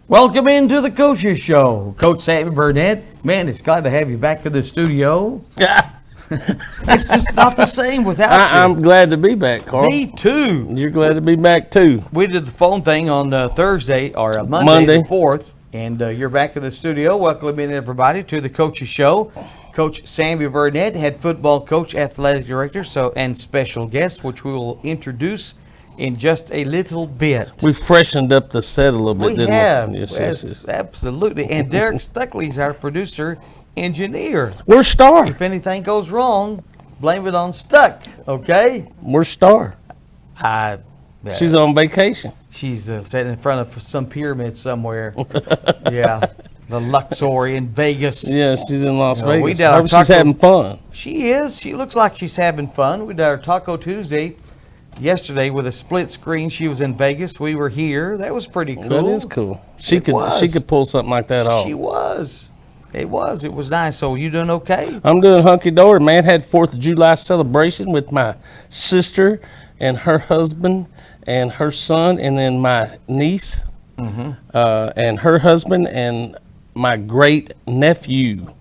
Welcome into the Coaches Show. Coach Sammy Burnett. Man, it's glad to have you back in the studio. It's just not the same without you. I'm glad to be back, Carl. Me too. You're glad to be back, too. We did the phone thing on Thursday, or Monday the 4th, and you're back in the studio. Welcome in, everybody, to the Coaches Show. Coach Sammy Burnett, head football coach, athletic director, and special guest, which we will introduce in just a little bit. We freshened up the set a little bit, didn't we? Have. Yes. Absolutely. And Derek Stuckley's our producer engineer. We're Star. If anything goes wrong, blame it on Stuck, okay? We're Star. She's on vacation. She's sitting in front of some pyramid somewhere. Yeah. The Luxor in Vegas. Yeah, she's in Las Vegas. I hope she's having fun. She is. She looks like she's having fun. We did our Taco Tuesday yesterday with a split screen. She was in Vegas. We were here. That was pretty cool. That is cool. She could pull something like that off. She was. It was nice. So you doing okay? I'm doing hunky-dory, man. Had 4th of July celebration with my sister and her husband and her son, and then my niece and her husband and my great nephew.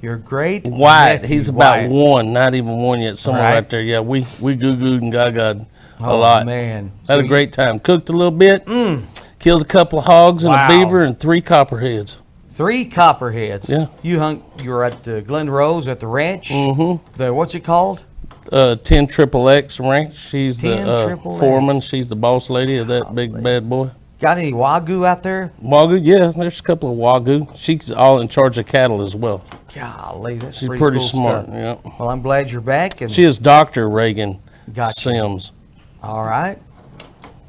Your great Wyatt. nephew, He's about Wyatt. one, not even one yet. Somewhere right there. Yeah, we goo-gooed and gagaed a lot. Man. Had a great time. Cooked a little bit. Killed a couple of hogs and a beaver and 3 copperheads. 3 copperheads. Yeah. You were at Glen Rose at the ranch. Mm-hmm. What's it called? 10 XXX ranch. She's 10 the XXX. foreman. She's the boss lady of that big bad boy. Got any Wagyu out there? Wagyu, yeah. There's a couple of Wagyu. She's all in charge of cattle as well. Golly, that's She's pretty pretty cool smart. stuff. Yeah. Well, I'm glad you're back. And She is Dr. Reagan Gotcha. Sims. all right,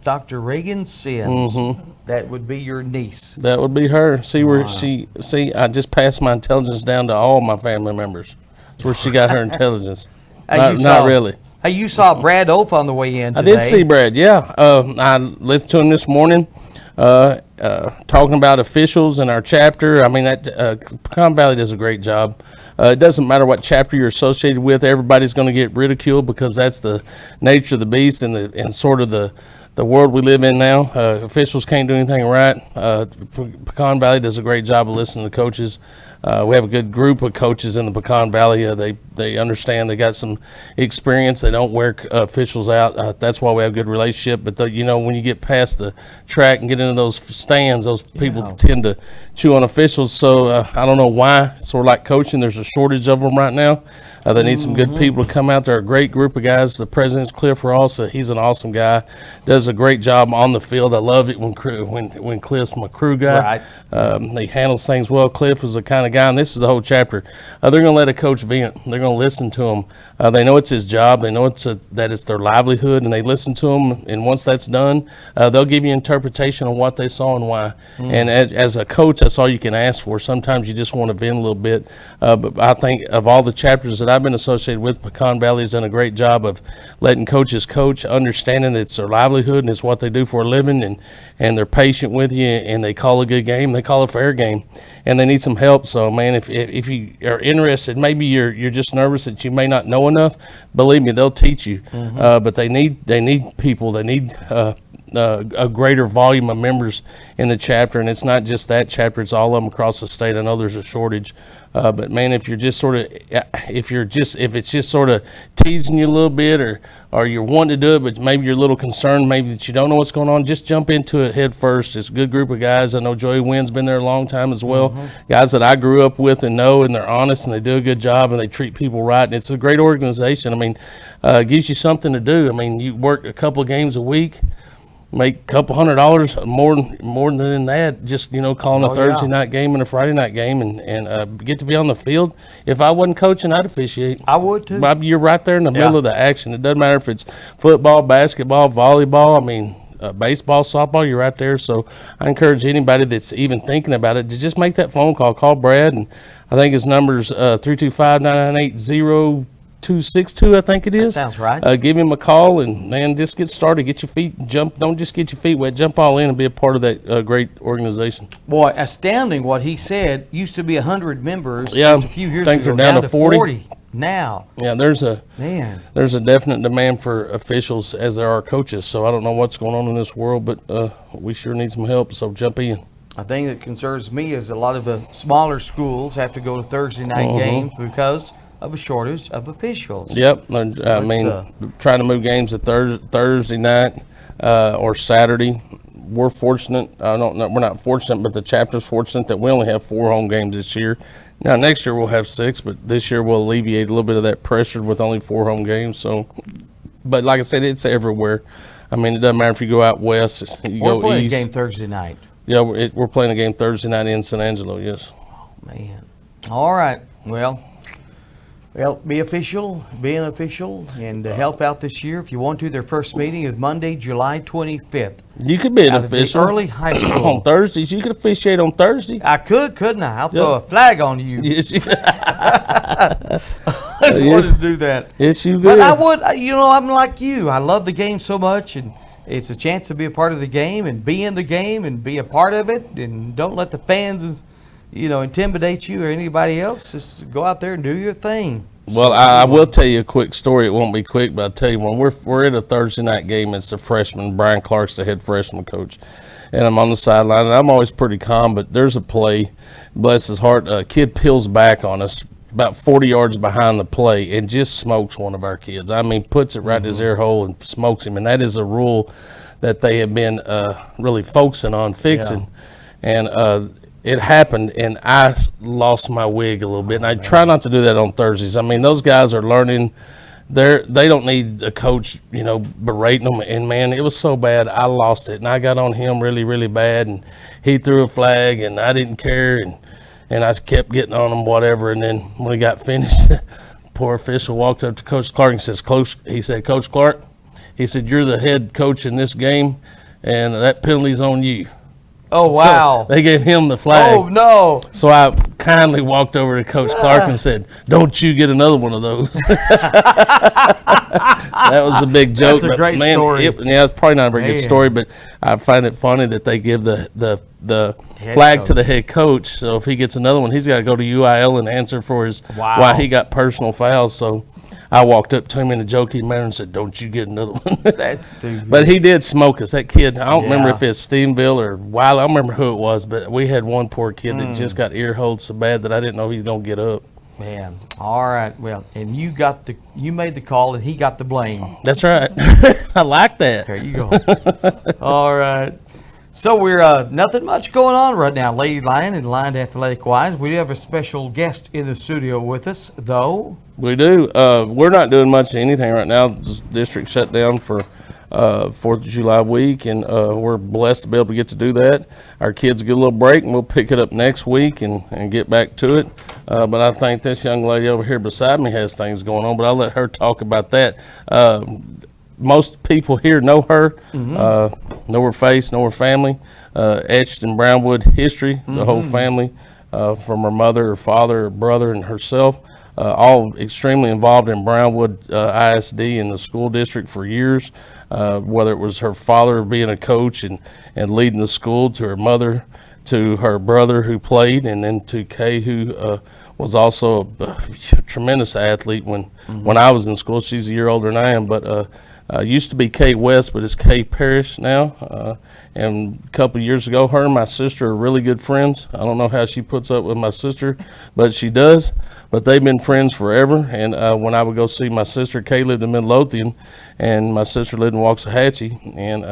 Dr. Reagan Sims. Mm-hmm. That would be your niece. That would be her. I just passed my intelligence down to all my family members. That's where she got her intelligence. Not really. Hey, you saw Brad Oath on the way in today. I did see Brad, yeah. I listened to him this morning talking about officials in our chapter. I mean, Pecan Valley does a great job. It doesn't matter what chapter you're associated with. Everybody's going to get ridiculed because that's the nature of the beast and sort of the world we live in now. Officials can't do anything right. Pecan Valley does a great job of listening to coaches. We have a good group of coaches in the Pecan Valley. They understand. They got some experience. They don't wear officials out. That's why we have a good relationship. But when you get past the track and get into those stands, those people tend to chew on officials. So I don't know why. It's sort of like coaching. There's a shortage of them right now. They need some good people to come out. They're a great group of guys. The president's Cliff Ross. He's an awesome guy. Does a great job on the field. I love it when Cliff's my crew guy. Right. He handles things well. Cliff is the kind of guy, and this is the whole chapter. They're going to let a coach vent. They're going to listen to him. They know it's his job. They know that it's their livelihood, and they listen to him. And once that's done, they'll give you interpretation on what they saw and why. And as a coach, that's all you can ask for. Sometimes you just want to vent a little bit. But I think of all the chapters that I've been associated with, Pecan Valley has done a great job of letting coaches coach, understanding that it's their livelihood and it's what they do for a living, and they're patient with you, and they call a good game. They call a fair game, and they need some help. So, man, if you are interested, maybe you're just nervous that you may not know enough. Believe me, they'll teach you. But they need people. They need a greater volume of members in the chapter, and it's not just that chapter; it's all of them across the state. I know there's a shortage, but man, if it's just sort of teasing you a little bit, or you're wanting to do it, but maybe you're a little concerned, maybe that you don't know what's going on, just jump into it head first. It's a good group of guys. I know Joey Wynn's been there a long time as well. Guys that I grew up with and know, and they're honest and they do a good job and they treat people right. And it's a great organization. I mean, it gives you something to do. I mean, you work a couple of games a week, make a couple $100 more than that, just calling a Thursday night game and a Friday night game, and get to be on the field. If I wasn't coaching, I'd officiate. I would too. You're right there in the middle of the action. It doesn't matter if it's football, basketball, volleyball. I mean, baseball, softball. You're right there. So I encourage anybody that's even thinking about it to just make that phone call. Call Brad, and I think his number's 325-998-0262, I think it is. That sounds right. Give him a call, and man, just get started. Get your feet jump. Don't just get your feet wet. Jump all in and be a part of that great organization. Boy, astounding what he said. Used to be 100 members Yeah, just a few years I think ago. they're down to 40 now. Yeah, there's a Man. There's a definite demand for officials as there are coaches. So I don't know what's going on in this world, but we sure need some help. So jump in. A thing that concerns me is a lot of the smaller schools have to go to Thursday night games because of a shortage of officials. Yep. Trying to move games to Thursday night or Saturday. We're fortunate. I don't know. We're not fortunate, but the chapter's fortunate that we only have 4 home games this year. Now next year we'll have 6, but this year we'll alleviate a little bit of that pressure with only 4 home games. So, but like I said, it's everywhere. I mean, it doesn't matter if you go out west, you We're go playing east. a game Thursday night. Yeah, we're playing a game Thursday night in San Angelo. Yes. Man. All right. Well, be an official, and help out this year if you want to. Their first meeting is Monday, July 25th. You could be an Out of the official. early high school. On Thursdays. You could officiate on Thursday. I could, couldn't I? I'll throw a flag on you. Yes, you, I just wanted to do that. yes, you But could. I would, I'm like you. I love the game so much, and it's a chance to be a part of the game and be in the game and be a part of it. And don't let the fans, intimidate you or anybody else. Just go out there and do your thing. Well, I will tell you a quick story. It won't be quick, but I'll tell you, when we're at a Thursday night game, it's the freshman, Brian Clark's the head freshman coach, and I'm on the sideline, and I'm always pretty calm, but there's a play, bless his heart, a kid peels back on us about 40 yards behind the play and just smokes one of our kids. I mean, puts it right in his ear hole and smokes him, and that is a rule that they have been really focusing on fixing. Yeah. And it happened, and I lost my wig a little bit. And I try not to do that on Thursdays. I mean, those guys are learning. They don't need a coach, berating them. And, man, it was so bad, I lost it. And I got on him really, really bad. And he threw a flag, and I didn't care. And I kept getting on him, whatever. And then when we got finished, poor official walked up to Coach Clark and said, Coach Clark, he said, you're the head coach in this game, and that penalty's on you. Oh, wow. So they gave him the flag. Oh, no. So I kindly walked over to Coach Clark and said, don't you get another one of those. That was a big joke. That's a great story. It's probably not a very good story, but I find it funny that they give the flag coach to the head coach. So if he gets another one, he's got to go to UIL and answer for why he got personal fouls. So I walked up to him in a joking manner and said, don't you get another one. That's stupid. But he did smoke us. That kid, I don't remember if it's Stephenville or Wiley. I don't remember who it was, but we had one poor kid that just got ear holed so bad that I didn't know he was going to get up. Man, all right. Well, and you made the call, and he got the blame. That's right. I like that. There you go. All right. So we're nothing much going on right now, Lady Lion and Lion Athletic wise. We do have a special guest in the studio with us, though. We do. We're not doing much of anything right now. The district shut down for 4th of July week, and we're blessed to be able to get to do that. Our kids get a little break, and we'll pick it up next week and get back to it. But I think this young lady over here beside me has things going on, but I'll let her talk about that. Most people here know her, know her face, know her family, etched in Brownwood history, the whole family, from her mother, her father, her brother, and herself, all extremely involved in Brownwood ISD and the school district for years, whether it was her father being a coach and leading the school, to her mother, to her brother who played, and then to Kay, who was also a tremendous athlete when I was in school. She's a year older than I am, but used to be Kate West, but it's Kay Parrish now. And a couple of years ago, her and my sister are really good friends. I don't know how she puts up with my sister, but she does. But they've been friends forever. And when I would go see my sister, Kay lived in Midlothian, and my sister lived in Waxahachie. And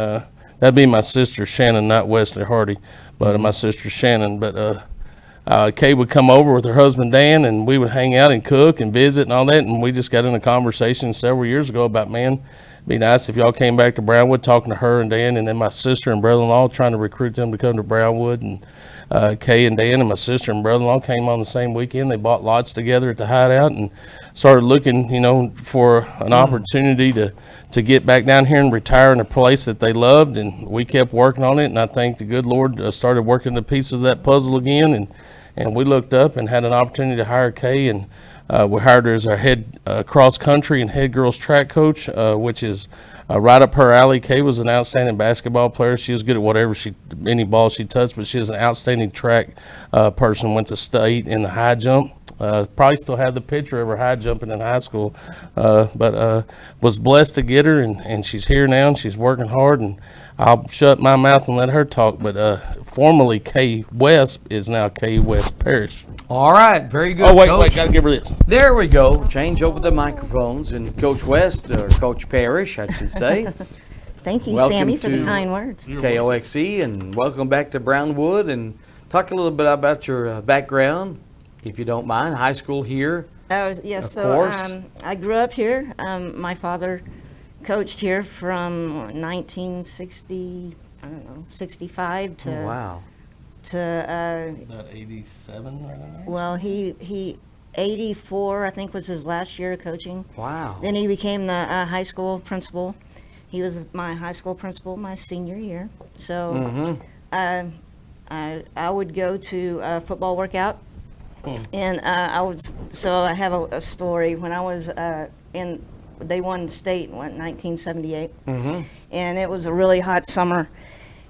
that'd be my sister, Shannon, not Wesley Hardy, but my sister, Shannon. But Kay would come over with her husband, Dan, and we would hang out and cook and visit and all that. And we just got in a conversation several years ago about, man, it'd be nice if y'all came back to Brownwood, talking to her and Dan, and then my sister and brother-in-law, trying to recruit them to come to Brownwood. And Kay and Dan and my sister and brother-in-law came on the same weekend. They bought lots together at the hideout and started looking, for an opportunity to get back down here and retire in a place that they loved. And we kept working on it, and I think the good Lord started working the pieces of that puzzle again. And we looked up and had an opportunity to hire Kay, and we hired her as our head cross country and head girls track coach, which is right up her alley. Kay was an outstanding basketball player. She was good at any ball she touched, but she was an outstanding track person. Went to state in the high jump. Probably still have the picture of her high jumping in high school, but was blessed to get her, and she's here now, and she's working hard, and I'll shut my mouth and let her talk. But formerly Kay West is now Kay West Parish. All right, very good. Oh, wait, Coach. gotta give her this. There we go. Change over the microphones, and Coach West, or Coach Parrish, I should say. Thank you, Welcome Sammy, for the to kind words. KOXE, and welcome back to Brownwood, and talk a little bit about your background, if you don't mind. High school here. Yes, Of so course. I grew up here. My father coached here from 1960, 65 to Oh, wow. About 87 right now. well, he 84, I think, was his last year of coaching. Wow. Then he became the high school principal. He was my high school principal my senior year. So I would go to a football workout, and I have a story. When I was they won state in 1978, and it was a really hot summer.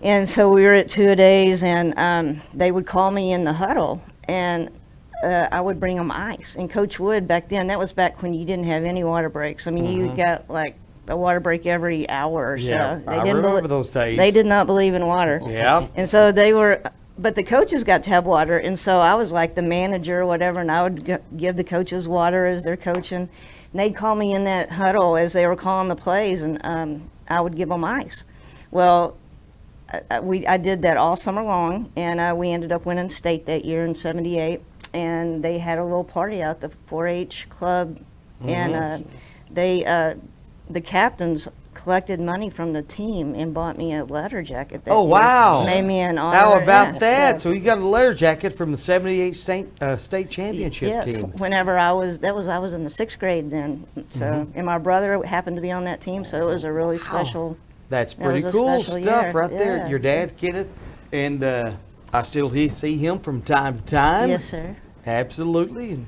And so we were at two-a-days, and they would call me in the huddle, and I would bring them ice. And Coach Wood, back then, that was back when you didn't have any water breaks. I mean, you got like a water break every hour or Yeah, so. I remember those days. They did not believe in water. Yeah. And so but the coaches got to have water, and so I was like the manager or whatever, and I would give the coaches water as they're coaching. And they'd call me in that huddle as they were calling the plays, and I would give them ice. Well, I did that all summer long, and we ended up winning state that year in '78. And they had a little party out the 4-H club, and the captains collected money from the team and bought me a letter jacket. That Oh, year. wow. Made me an honor. How about yeah, that? yeah. So you got a letter jacket from the '78 state championship Yes, team. whenever I was in the 6th grade then. So, and my brother happened to be on that team, so it was a really special. That's That was pretty a cool special stuff year. right there. Yeah. Your dad, Kenneth, and I still see him from time to time. Yes, sir. Absolutely,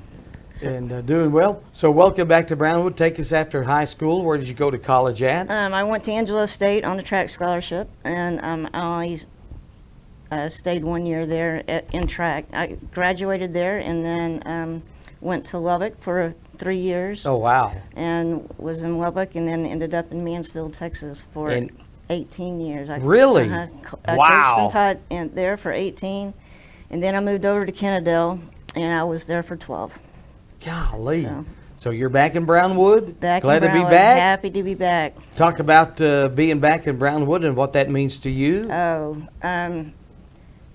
and doing well. So welcome back to Brownwood. Take us after high school. Where did you go to college at? I went to Angelo State on a track scholarship, and I only stayed 1 year there in track. I graduated there, and then went to Lubbock for 3 years. Oh, wow. And was in Lubbock, and then ended up in Mansfield, Texas for And- 18 years. Really? I Wow. coached and taught there for 18, and then I moved over to Kennedale, and I was there for 12. Golly. So- So you're back in Brownwood? Back Glad in to be Brownwood, back? Happy to be back. Talk about being back in Brownwood and what that means to you.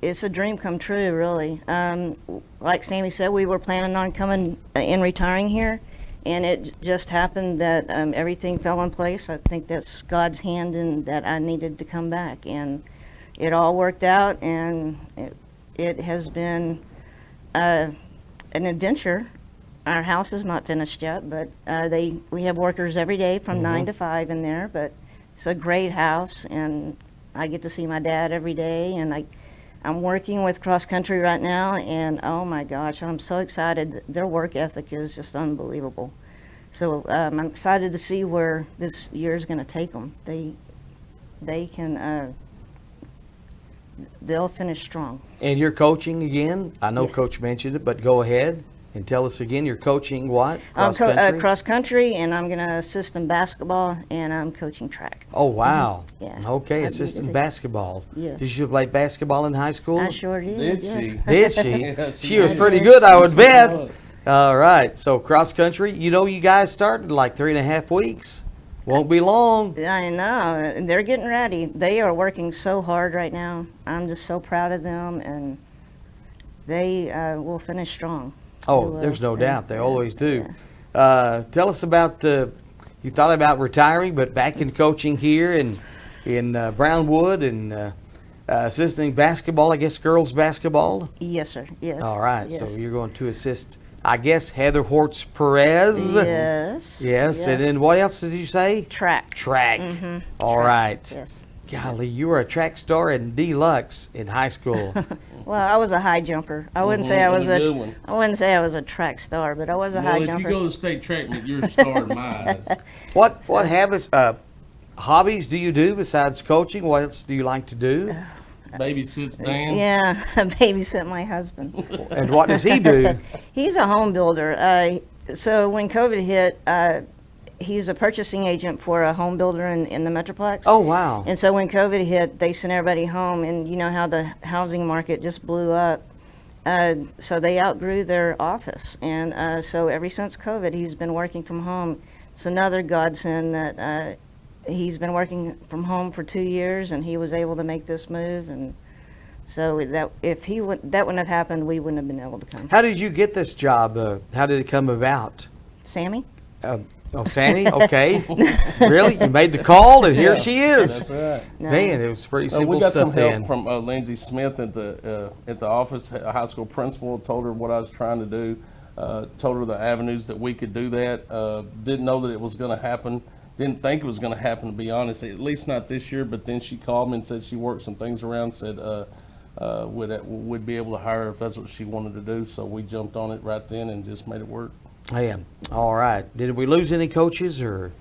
It's a dream come true, really. Like Sammy said, we were planning on coming and retiring here, and it just happened that everything fell in place. I think that's God's hand, and that I needed to come back, and it all worked out, and it has been an adventure. Our house is not finished yet, but we have workers every day from 9 to 5 in there, but it's a great house, and I get to see my dad every day, and I'm working with cross country right now, and oh my gosh, I'm so excited. Their work ethic is just unbelievable. So I'm excited to see where this year is going to take them. They'll finish strong. And you're coaching again? I know Yes. Coach mentioned it, but go ahead and tell us again. You're coaching what? Cross country? Cross country, and I'm going to assist in basketball, and I'm coaching track. Oh, wow. Yeah. Okay, That'd be assistant busy. basketball. Yes. Did you play basketball in high school? I sure did. Did yes. she? Did she? Yes, She was did. pretty good, I would bet. All right, so cross country. You know, you guys started in like 3.5 weeks. Won't be long. I know. They're getting ready. They are working so hard right now. I'm just so proud of them, and they will finish strong. They Oh, will. there's no Yeah, doubt. They yeah, always do. yeah. Tell us about, you thought about retiring, but back in coaching here in Brownwood and assisting basketball, I guess girls basketball. Yes, sir. Yes. All right, Yes. so you're going to assist, I guess, Heather Hortz Perez. Yes. Yes, and then what else did you say? Track. Track. Mhm. All Track, right. Yes. Golly, you were a track star in deluxe in high school. Well, I was a high jumper. I wouldn't say I was and a good one. I wouldn't say I was a track star, but I was a high Well, if jumper. you go to state track meet, you're a star in my eyes. What habits, hobbies do you do besides coaching? What else do you like to do? Babysits Dan. Yeah, babysit my husband. And what does he do? He's a home builder. So when COVID hit, he's a purchasing agent for a home builder in the Metroplex. Oh, wow. And so when COVID hit, they sent everybody home, and you know how the housing market just blew up. So they outgrew their office, and so ever since COVID, he's been working from home. It's another godsend that he's been working from home for 2 years, and he was able to make this move. And so that if that wouldn't have happened, we wouldn't have been able to come. How did you get this job? How did it come about? Sammy? Oh, Sandy? Okay. Really? You made the call, and here she is. That's right. No. Man, it was pretty simple We got stuff some help then. from Lindsay Smith at the office. A high school principal told her what I was trying to do. Told her the avenues that we could do that. Didn't know that it was going to happen. Didn't think it was going to happen, to be honest. At least not this year. But then she called me and said she worked some things around. Said would be able to hire her if that's what she wanted to do. So we jumped on it right then and just made it work. Yeah. All right. Did we lose any coaches or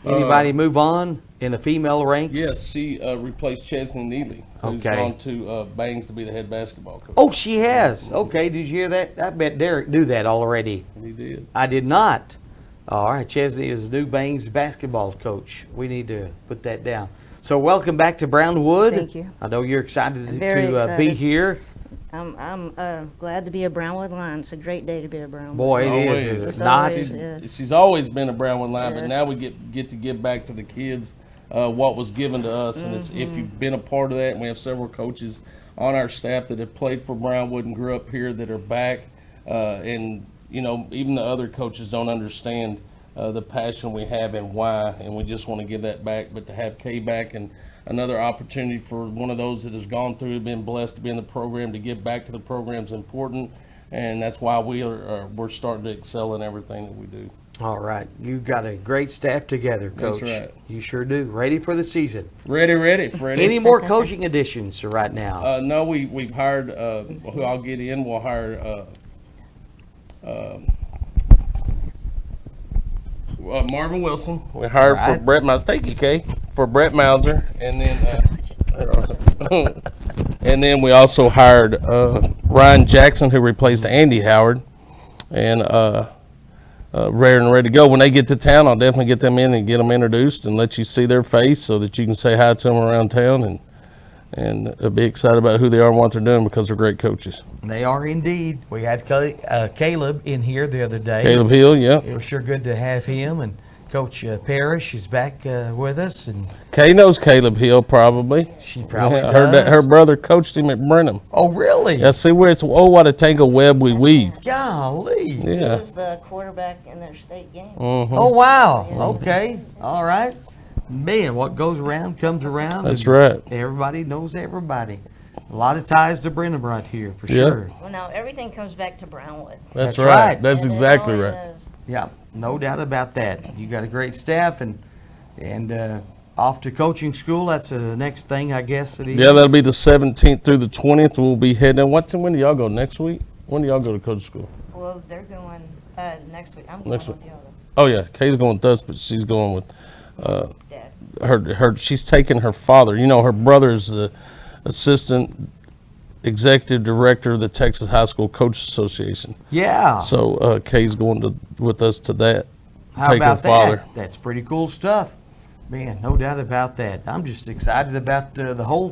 anybody move on in the female ranks? Yes, she replaced Chesney Neely, who's Okay. gone to Bangs to be the head basketball coach. Oh, she has. Okay. Did you hear that? I bet Derek knew that already. He did. I did not. All right. Chesney is new Bangs basketball coach. We need to put that down. So welcome back to Brownwood. Thank you. I know you're excited to Very be excited. here. I'm glad to be a Brownwood Lion. It's a great day to be a Brownwood. Boy, it Always. is. Is It's it not? always is. She's always been a Brownwood Lion, but Yes. now we get to give back to the kids what was given to us. And it's, if you've been a part of that, and we have several coaches on our staff that have played for Brownwood and grew up here that are back, and you know, even the other coaches don't understand the passion we have and why, and we just want to give that back. But to have Kay back and another opportunity for one of those that has gone through, been blessed to be in the program, to give back to the program is important, and that's why we're starting to excel in everything that we do. All right. You've got a great staff together, Coach. That's right. You sure do. Ready for the season. Ready, Freddie. Any more coaching additions right now? No, we've hired, who I'll get in, we'll hire Marvin Wilson. We hired All right. for Brett Mauser. Thank you, Kay. For Brett Mauser. And then and then we also hired Ryan Jackson, who replaced Andy Howard. And ready to go. When they get to town, I'll definitely get them in and get them introduced and let you see their face so that you can say hi to them around town and be excited about who they are and what they're doing, because they're great coaches. They are indeed. We had Caleb in here the other day. Caleb Hill, yeah. It was sure good to have him. And Coach Parrish is back with us. And Kay knows Caleb Hill probably. she probably I heard that does. her brother coached him at Brenham. Oh, really? Yeah, see where it's, oh, what a tangled web we weave. Golly. He Yeah. was the quarterback in their state game. Oh, wow. Okay. All right. Man, what goes around comes around. That's and right. Everybody knows everybody. A lot of ties to Brenham right here, for Yeah. sure. Well, now everything comes back to Brownwood. That's That's right. right. That's And it exactly always right. is. Yeah, no doubt about that. You got a great staff and off to coaching school. That's the next thing, I guess it is. Yeah, that'll be the 17th through the 20th. We'll be heading. When do y'all go? Next week? When do y'all go to coach school? Well, they're going next week. I'm going Next with week. the other Oh yeah, Kay's going with us, but she's going with dad. she's taking her father. You know, her brother's the assistant executive director of the Texas High School Coaches Association. Yeah. So Kay's going with us to that. How take her about father. that? That's pretty cool stuff. Man, no doubt about that. I'm just excited about the whole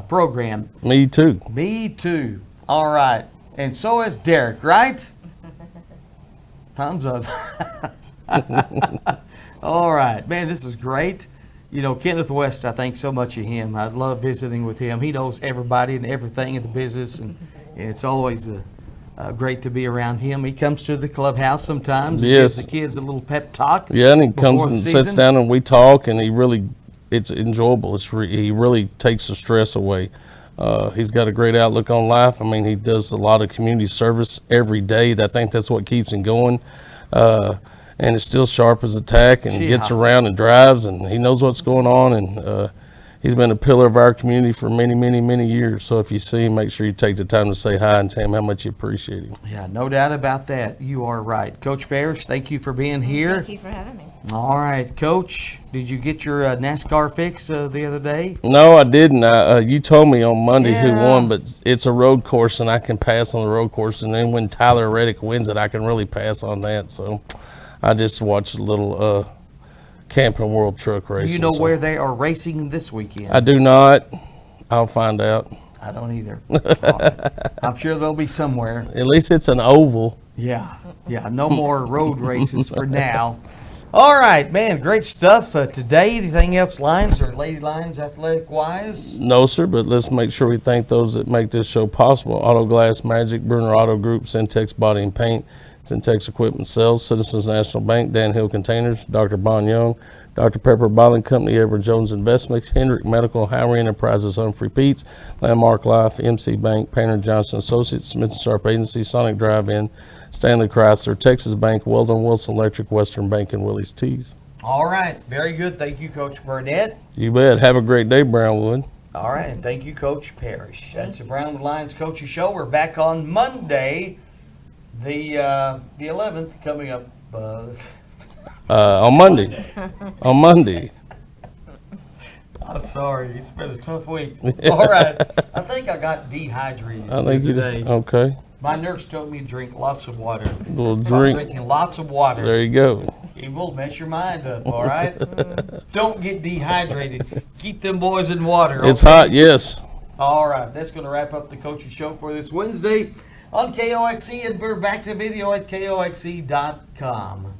program. Me too. Me too. All right. And so is Derek, right? Thumbs up. All right. Man, this is great. You know, Kenneth West, I think so much of him. I love visiting with him. He knows everybody and everything in the business, and it's always great to be around him. He comes to the clubhouse sometimes and Yes. gives the kids a little pep talk. Yeah, and he comes before the and sits season. down and we talk, and it's enjoyable. He really takes the stress away. He's got a great outlook on life. I mean, he does a lot of community service every day. I think that's what keeps him going. And it's still sharp as a tack, and Yeah. gets around and drives, and he knows what's going on, and he's been a pillar of our community for many, many, many years. So if you see him, make sure you take the time to say hi and tell him how much you appreciate him. Yeah, no doubt about that. You are right. Coach Parrish, thank you for being here. Thank you for having me. All right, Coach, did you get your NASCAR fix the other day? No, I didn't. You told me on Monday who Yeah. won, but it's a road course, and I can pass on the road course. And then when Tyler Reddick wins it, I can really pass on that. So I just watched a little Camping World truck race. Do you know where they are racing this weekend? I do not. I'll find out. I don't either. All right. I'm sure they'll be somewhere. At least it's an oval. Yeah, no more road races for now. All right, man, great stuff today. Anything else, Lions or Lady Lions athletic-wise? No, sir, but let's make sure we thank those that make this show possible. Auto Glass Magic, Bruner Auto Group, Syntex Body and Paint, Syntex Equipment Sales, Citizens National Bank, Dan Hill Containers, Dr. Bon Young, Dr. Pepper Bottling Company, Edward Jones Investments, Hendrick Medical, Howry Enterprises, Humphrey Peets, Landmark Life, MC Bank, Painter Johnson Associates, Smith & Sharp Agency, Sonic Drive-In, Stanley Chrysler, Texas Bank, Weldon Wilson Electric, Western Bank, and Willie's Teas. All right, very good. Thank you, Coach Burnett. You bet. Have a great day, Brownwood. All right, and thank you, Coach Parrish. That's the Brownwood Lions Coaching Show. We're back on Monday, the 11th, coming up. On Monday. On Monday. I'm sorry, it's been a tough week. All right, I think I got dehydrated I think you today. did. Okay. My nurse told me to drink lots of water. Well, So I'm drink. drinking lots of water. There you go. It will mess your mind up, all right? Don't get dehydrated. Keep them boys in water. It's okay? hot, yes. All right, that's going to wrap up the coaching show for this Wednesday on KOXE, and we're back to video at KOXE.com.